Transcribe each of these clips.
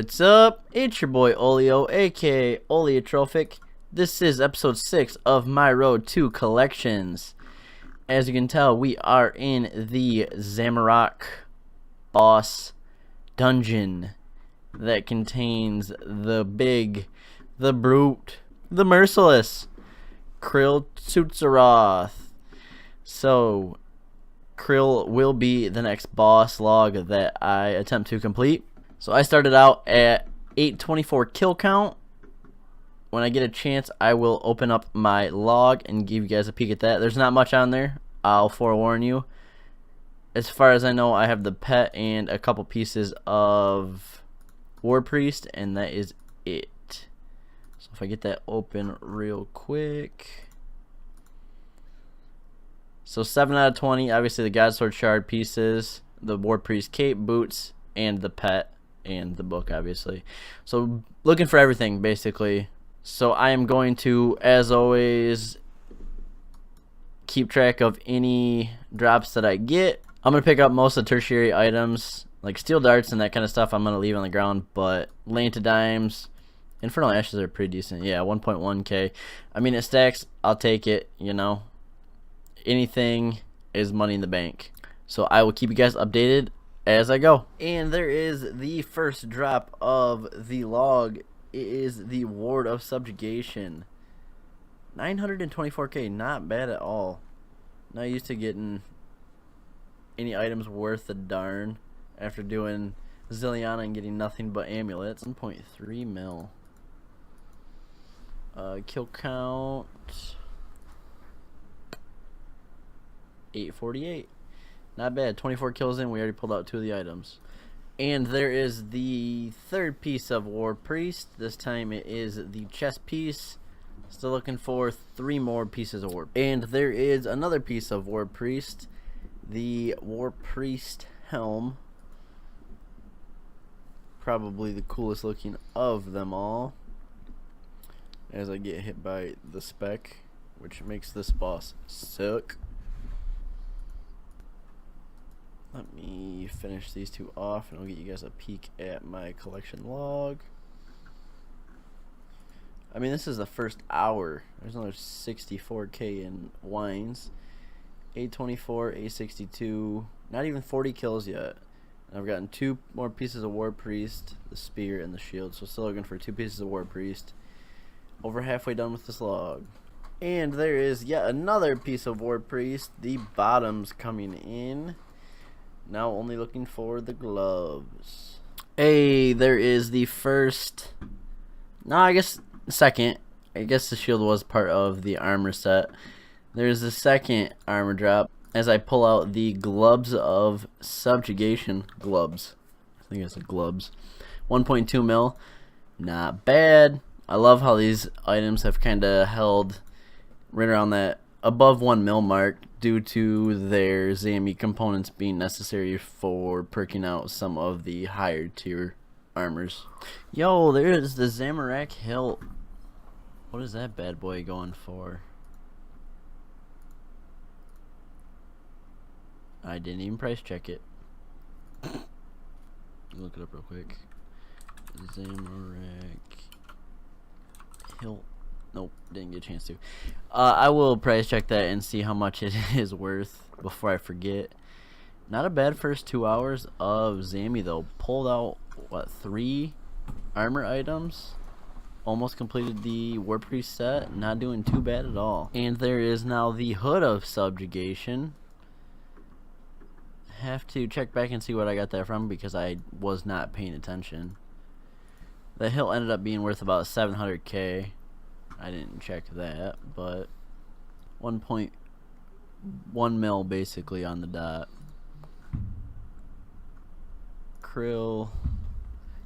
What's up? It's your boy Olio, aka Oligotrophic. This is episode 6 of my road to collections. As you can tell, we are in the Tsutsaroth boss dungeon that contains the big, the brute, the merciless Tsutsaroth. So, Krill will be the next boss log that I attempt to complete. So I started out at 824 kill count. When I get a chance, I will open up my log and give you guys a peek at that. There's not much on there, I'll forewarn you. As far as I know, I have the pet and a couple pieces of War Priest, and that is it. So if I get that open real quick. So 7 out of 20, obviously the God Sword Shard pieces, the War Priest cape, boots, and the pet. And the book, obviously. So looking for everything, basically. So I am going to, as always, keep track of any drops that I get. I'm going to pick up most of the tertiary items, like steel darts and that kind of stuff. I'm going to leave on the ground, but Lanta Dimes, Infernal Ashes are pretty decent. Yeah, 1.1k. I mean, it stacks. I'll take it, you know. Anything is money in the bank. So I will keep you guys updated as I go. And there is the first drop of the log. It is the Ward of Subjugation. 924k, not bad at all. Not used to getting any items worth a darn after doing Zilliana and getting nothing but amulets. 1.3 mil. Kill count 848. Not bad. 24 kills in. We already pulled out 2 of the items. And there is the third piece of War Priest. This time it is the chest piece. Still looking for 3 more pieces of War. And there is another piece of War Priest. The War Priest helm. Probably the coolest looking of them all. As I get hit by the spec, which makes this boss suck. Let me finish these 2 off and I'll get you guys a peek at my collection log. I mean, this is the first hour. There's another 64k in wines. 824, 862, not even 40 kills yet. And I've gotten 2 more pieces of War Priest, the spear and the shield. So still looking for 2 pieces of War Priest. Over halfway done with this log. And there is yet another piece of War Priest. The bottom's coming in. Now only looking for the gloves. Hey, there is the first. No, I guess second. I guess the shield was part of the armor set. There's the second armor drop as I pull out the gloves of subjugation. Gloves. I think it's the gloves. 1.2 mil. Not bad. I love how these items have kind of held right around that above 1 mil mark due to their Zami components being necessary for perking out some of the higher tier armors. Yo, there is the Tsutsaroth hilt. What is that bad boy going for? I didn't even price check it. Look it up real quick. Tsutsaroth hilt. Nope, didn't get a chance to. I will price check that and see how much it is worth before I forget. Not a bad first 2 hours of Zami though. Pulled out, what, 3 armor items? Almost completed the War Priest set. Not doing too bad at all. And there is now the Hood of Subjugation. Have to check back and see what I got that from because I was not paying attention. The hilt ended up being worth about 700k. I didn't check that, but 1.1 mil basically on the dot. Krill,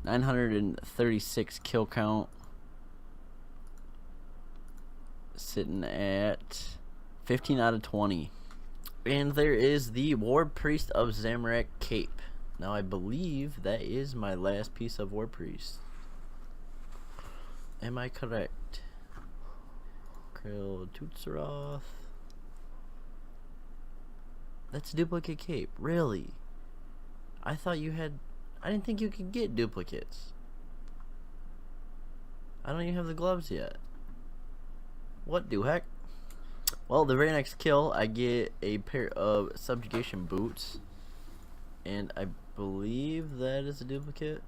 936 kill count, sitting at 15 out of 20. And there is the War Priest of Tsutsaroth cape. Now I believe that is my last piece of War Priest. Am I correct? Tsutsaroth. That's a duplicate cape. Really? I thought you had. I didn't think you could get duplicates. I don't even have the gloves yet. What the heck? Well, the very next kill, I get a pair of subjugation boots. And I believe that is a duplicate.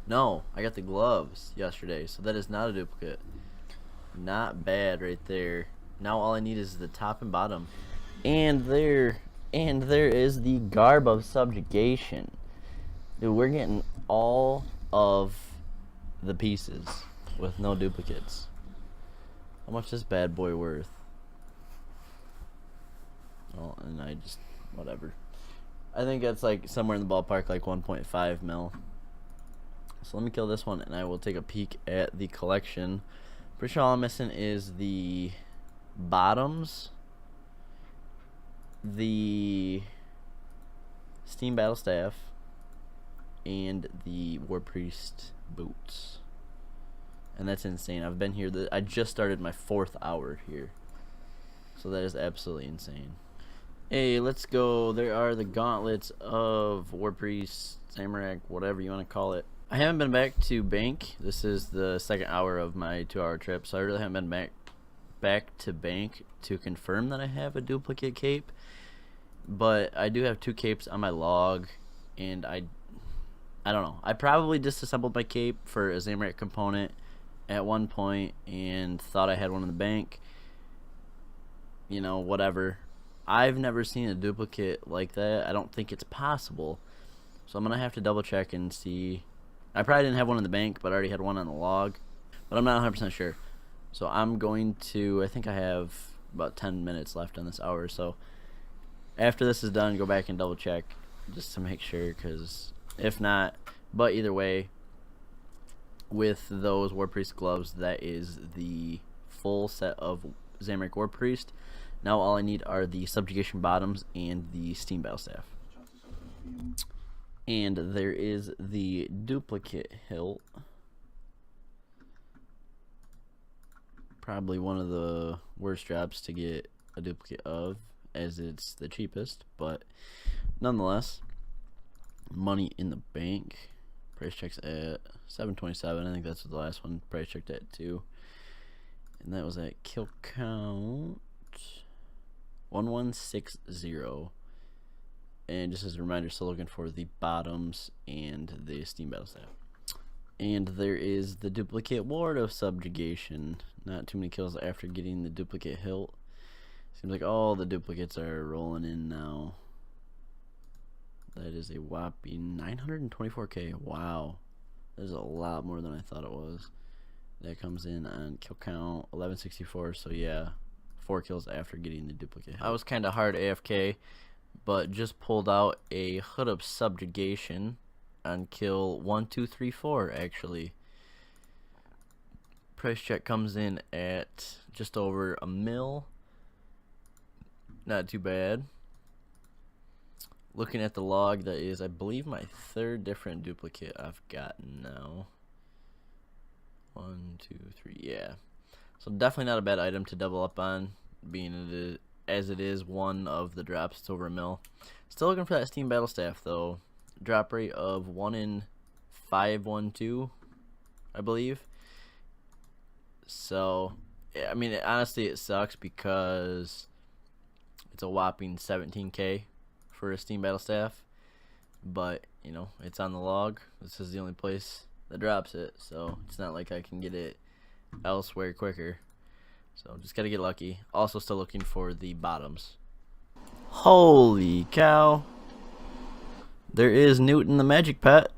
No, I got the gloves yesterday, so that is not a duplicate. Not bad right there. Now all I need is the top and bottom. And there is the garb of subjugation. Dude, we're getting all of the pieces with no duplicates. How much is this bad boy worth? Well, and I just, whatever. I think that's like somewhere in the ballpark, like 1.5 mil. So let me kill this one and I will take a peek at the collection. Pretty sure all I'm missing is the bottoms, the Steam Battle Staff, and the War Priest boots. And that's insane. I've been here, I just started my 4th hour here. So that is absolutely insane. Hey, let's go. There are the gauntlets of War Priest, Samurai, whatever you want to call it. I haven't been back to bank. This is the 2nd hour of my 2-hour trip, so I really haven't been back to bank to confirm that I have a duplicate cape. But I do have 2 capes on my log, and I don't know. I probably disassembled my cape for a Zamorak component at one point and thought I had one in the bank. You know, whatever. I've never seen a duplicate like that. I don't think it's possible. So I'm going to have to double check and see. I probably didn't have one in the bank, but I already had one on the log. But I'm not 100% sure. So I'm going to, I think I have about 10 minutes left on this hour. So after this is done, go back and double check just to make sure. Because if not, but either way, with those War Priest gloves, that is the full set of Zamorak War Priest. Now all I need are the subjugation bottoms and the Steam Battle Staff. And there is the duplicate hilt. Probably one of the worst drops to get a duplicate of, as it's the cheapest, but nonetheless, money in the bank. Price checks at 727. I think that's what the last one price checked at too. And that was at kill count 1160. And just as a reminder, still looking for the bottoms and the Steam Battle Staff. And there is the duplicate ward of subjugation. Not too many kills after getting the duplicate hilt. Seems like all the duplicates are rolling in now. That is a whopping 924k. Wow. That is a lot more than I thought it was. That comes in on kill count 1164. So yeah, 4 kills after getting the duplicate hilt. I was kind of hard AFK, but just pulled out a Hood of Subjugation on kill 1234 actually. Price check comes in at just over a mil. Not too bad. Looking at the log, that is, I believe, my 3rd different duplicate I've gotten now. 1, 2, 3, yeah. So definitely not a bad item to double up on, being as it is one of the drops. It's over a mil. Still looking for that Steam Battle Staff though. Drop rate of 1 in 512, I believe. So, yeah, I mean, honestly, it sucks because it's a whopping 17k for a Steam Battle Staff. But, you know, it's on the log. This is the only place that drops it. So, it's not like I can get it elsewhere quicker. So, just gotta get lucky. Also, still looking for the bottoms. Holy cow. There is Newton the Magic Pet.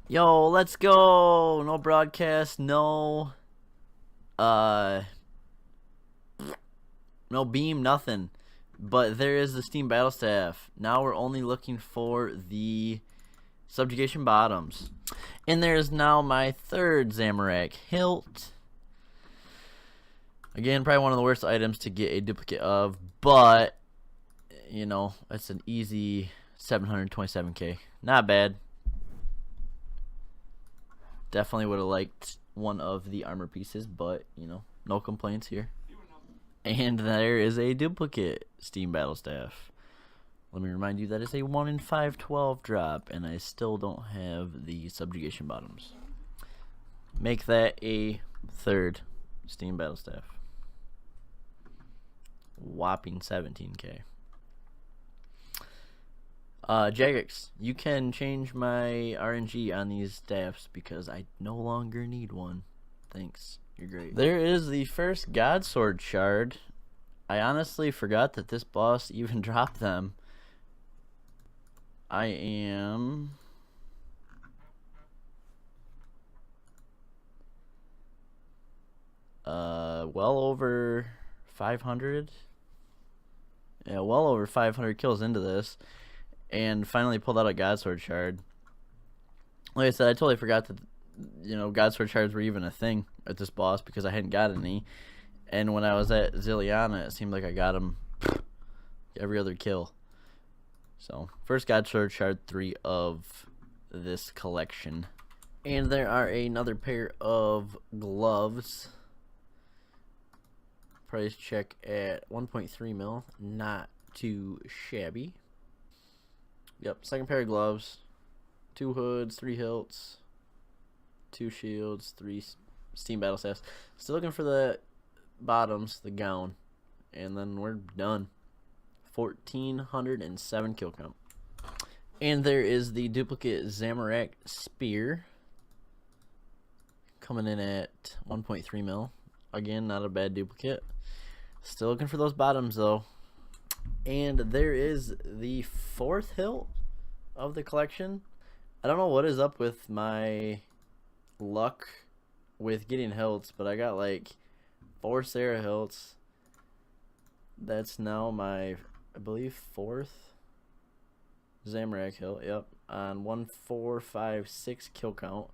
Yo, let's go. No broadcast, no beam, nothing. But there is the Steam Battle Staff. Now we're only looking for the subjugation bottoms. And there is now my 3rd Zamorak hilt. Again, probably one of the worst items to get a duplicate of, but you know, it's an easy 727k. Not bad. Definitely would have liked one of the armor pieces, but you know, no complaints here. And there is a duplicate Steam Battle Staff. Let me remind you that it's a 1 in 512 drop, and I still don't have the subjugation bottoms. Make that a 3rd Steam Battle Staff. Whopping 17k. Jagex, you can change my RNG on these staffs because I no longer need one. Thanks, you're great. There is the first God Sword shard. I honestly forgot that this boss even dropped them. I am well over 500. Yeah, well over 500 kills into this, and finally pulled out a God Sword shard. Like I said, I totally forgot that, you know, God Sword shards were even a thing at this boss because I hadn't got any. And when I was at Zilliana, it seemed like I got them every other kill. So, first God Sword shard 3 of this collection. And there are another pair of gloves. Price check at 1.3 mil. Not too shabby. Yep, second pair of gloves. 2 hoods, 3 hilts, 2 shields, 3 steam battle staffs. Still looking for the bottoms, the gown. And then we're done. 1,407 kill count. And there is the duplicate Zamorak spear. Coming in at 1.3 mil. Again, not a bad duplicate. Still looking for those bottoms though. And there is the 4th hilt of the collection. I don't know what is up with my luck with getting hilts, but I got like 4 Sarah hilts. That's now my, I believe, 4th Zamorak hilt. Yep, on 1,456 kill count.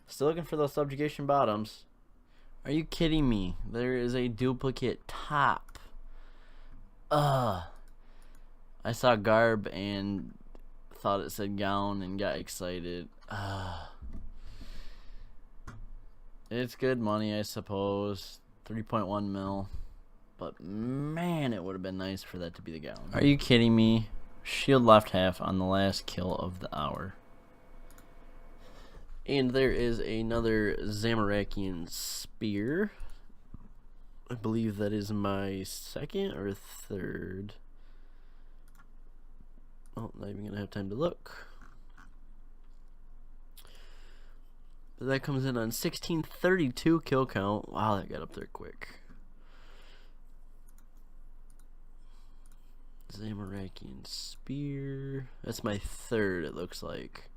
Still looking for those subjugation bottoms. Are you kidding me? There is a duplicate top. I saw garb and thought it said gown and got excited. It's good money, I suppose. 3.1 mil. But man, it would have been nice for that to be the gown. Are you kidding me? Shield left half on the last kill of the hour. And there is another Zamorakian spear. I believe that is my 2nd or 3rd. Oh, not even gonna have time to look. But that comes in on 1632 kill count. Wow, that got up there quick. Zamorakian spear. That's my 3rd, it looks like.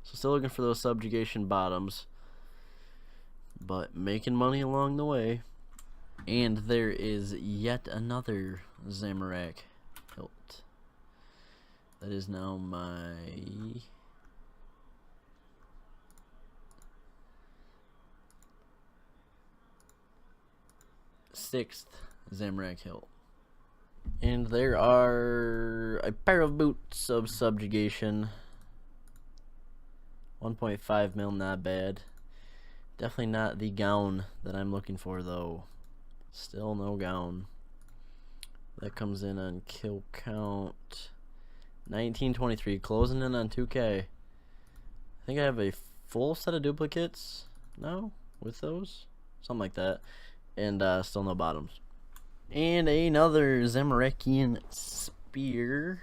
So still looking for those subjugation bottoms, but making money along the way. And there is yet another Zamorak hilt. That is now my 6th Zamorak hilt. And there are a pair of boots of subjugation. 1.5 mil, not bad. Definitely not the gown that I'm looking for though. Still no gown. That comes in on kill count 1923, closing in on 2k. I think I have a full set of duplicates now with those, something like that. And still no bottoms. And another Zamorakian spear.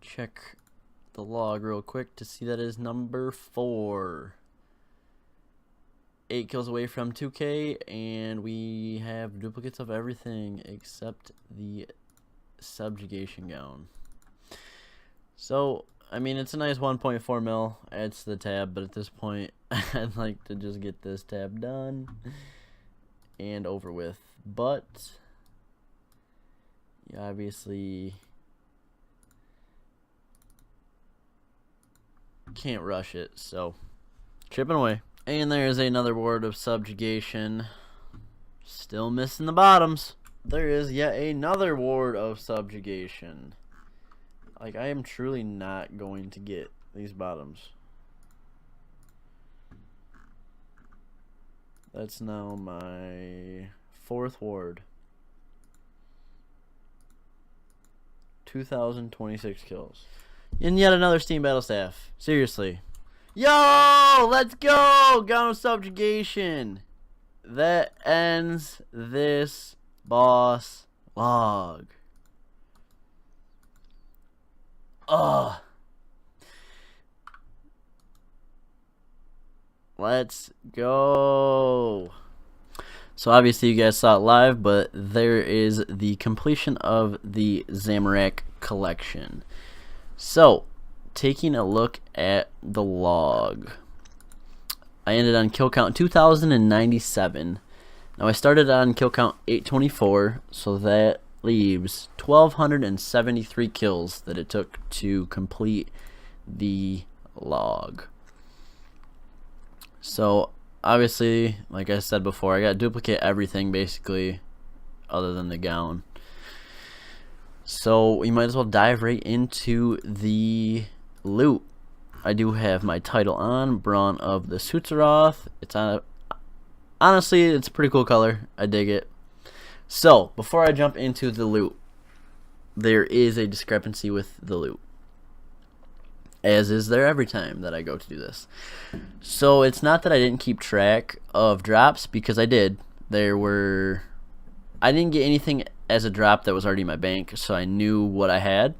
Check the log real quick to see that is number 4. 8 kills away from 2k, and we have duplicates of everything except the subjugation gown. So, I mean, it's a nice 1.4 mil adds to the tab, but at this point, I'd like to just get this tab done and over with. But, you obviously can't rush it, so chipping away. And there's another ward of subjugation. Still missing the bottoms. There is yet another ward of subjugation. Like, I am truly not going to get these bottoms. That's now my 4th ward. 2,026 kills. And yet another Steam Battle Staff. Seriously. Yo! Let's go! Gauntlet Subjugation. That ends this boss log. Ugh. Let's go. So obviously you guys saw it live, but there is the completion of the Zamorak collection. So, taking a look at the log. I ended on kill count 2,097. Now I started on kill count 824, so that leaves 1,273 kills that it took to complete the log. So obviously, like I said before, I got to duplicate everything basically other than the gown. So we might as well dive right into the loot. I do have my title on, Brawn of the Tsutsaroth. It's on honestly, it's a pretty cool color. I dig it. So before I jump into the loot, there is a discrepancy with the loot, as is there every time that I go to do this. So it's not that I didn't keep track of drops, because I did. I didn't get anything as a drop that was already in my bank, so I knew what I had.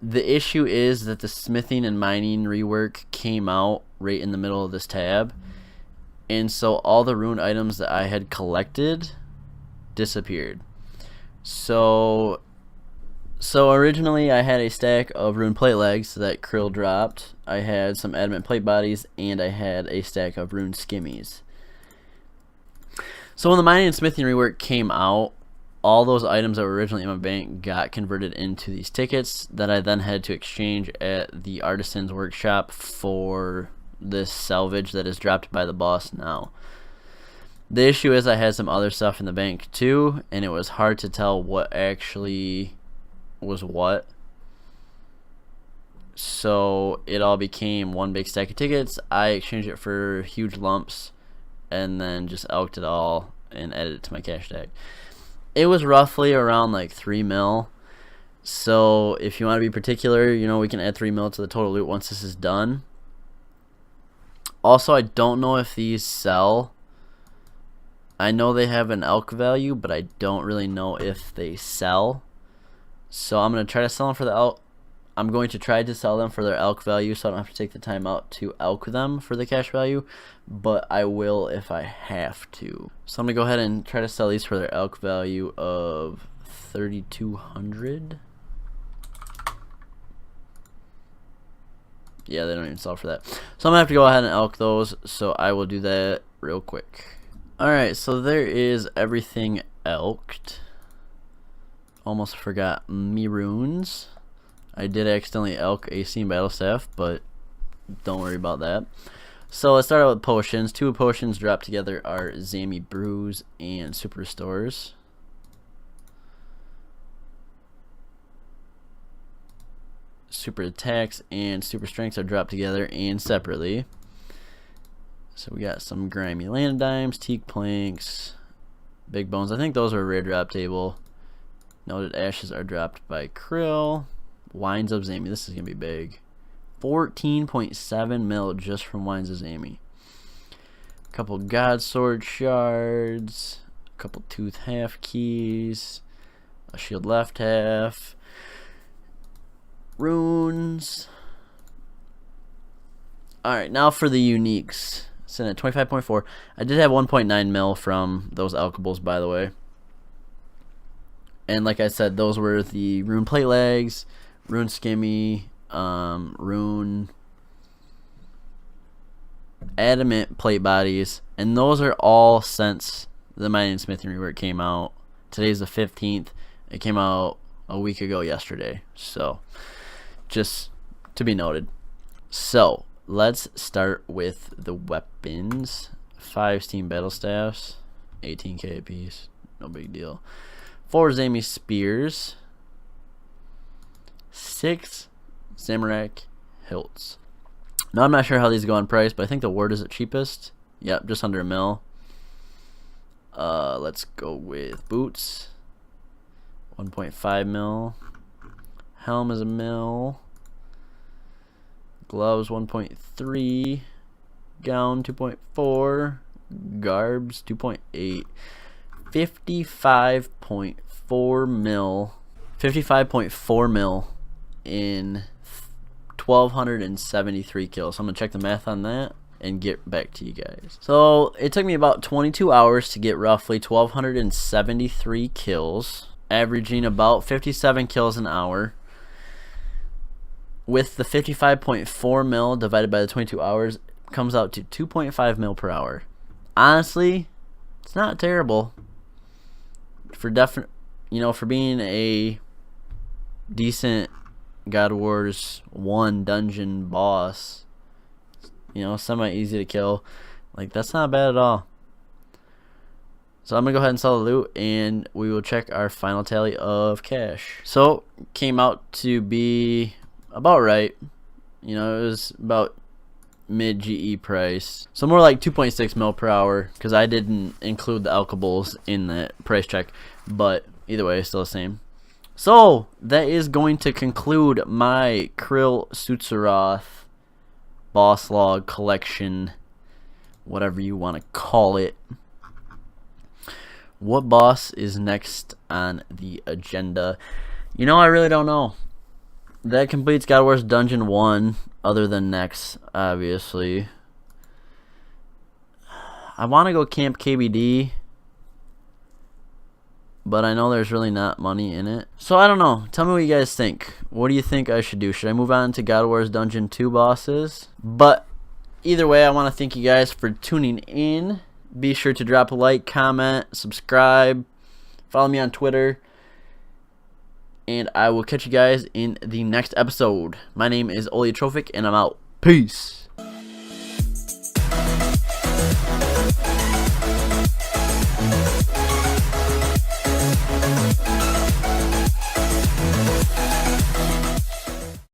The issue is that the smithing and mining rework came out right in the middle of this tab, and so all the rune items that I had collected disappeared. So originally I had a stack of rune plate legs that Krill dropped. I had some adamant plate bodies, and I had a stack of rune skimmies. So when the mining and smithing rework came out, all those items that were originally in my bank got converted into these tickets that I then had to exchange at the artisan's workshop for this salvage that is dropped by the boss now. The issue is I had some other stuff in the bank too, and it was hard to tell what actually was what. So it all became one big stack of tickets. I exchanged it for huge lumps and then just elked it all and added it to my cash stack. It was roughly around like 3 mil. So if you want to be particular, you know, we can add 3 mil to the total loot once this is done. Also, I don't know if these sell. I know they have an elk value, but I don't really know if they sell. So I'm going to try to sell them for the elk. I'm going to try to sell them for their elk value, so I don't have to take the time out to elk them for the cash value, but I will if I have to. So I'm going to go ahead and try to sell these for their elk value of 3,200. Yeah, they don't even sell for that. So I'm going to have to go ahead and elk those, so I will do that real quick. Alright, so there is everything elked. Almost forgot me runes. I did accidentally elk a Steam Battle Staff, but don't worry about that. So let's start out with potions. 2 potions dropped together are Zami Brews and Super Restores. Super Attacks and Super Strengths are dropped together and separately. So we got some Grimy Landdimes, Teak Planks, Big Bones. I think those are a rare drop table. Noted Ashes are dropped by Krill. Wines of Zami. This is going to be big. 14.7 mil just from Wines of Zami. A couple God Sword shards. A couple Tooth half keys. A shield left half. Runes. Alright, now for the uniques. Sitting at 25.4. I did have 1.9 mil from those alkables, by the way. And like I said, those were the rune plate legs, rune skimmy, rune adamant plate bodies, and those are all since the mining and smithing rework came out. Today's the 15th. It came out a week ago yesterday, so just to be noted. So let's start with the weapons. 5 Steam Battle Staffs, 18k a piece, no big deal. 4 Zami Spears, 6 Zamorak Hilts. Now I'm not sure how these go on price, but I think the word is the cheapest. Yep, just under a mil. Let's go with boots. 1.5 mil. Helm is a mil. Gloves 1.3. Gown 2.4. Garbs 2.8. 55.4 mil. 55.4 mil in 1,273 kills. So I'm gonna check the math on that and get back to you guys. So it took me about 22 hours to get roughly 1,273 kills, averaging about 57 kills an hour. With the 55.4 mil divided by the 22 hours, it comes out to 2.5 mil per hour. Honestly, it's not terrible for for being a decent God of Wars 1 dungeon boss. Semi easy to kill. Like, that's not bad at all. So I'm gonna go ahead and sell the loot, and we will check our final tally of cash. So came out to be about right. It was about mid GE price, so more like 2.6 mil per hour, because I didn't include the alkables in that price check, but either way, it's still the same. So that is going to conclude my Krill Tsutsaroth boss log collection, whatever you want to call it. What boss is next on the agenda? I really don't know. That completes God of War's Dungeon 1, other than next, obviously. I want to go Camp KBD, but I know there's really not money in it. So I don't know. Tell me what you guys think. What do you think I should do? Should I move on to God of War's Dungeon 2 bosses? But either way, I want to thank you guys for tuning in. Be sure to drop a like, comment, subscribe, follow me on Twitter, and I will catch you guys in the next episode. My name is Oligotrophic, and I'm out. Peace.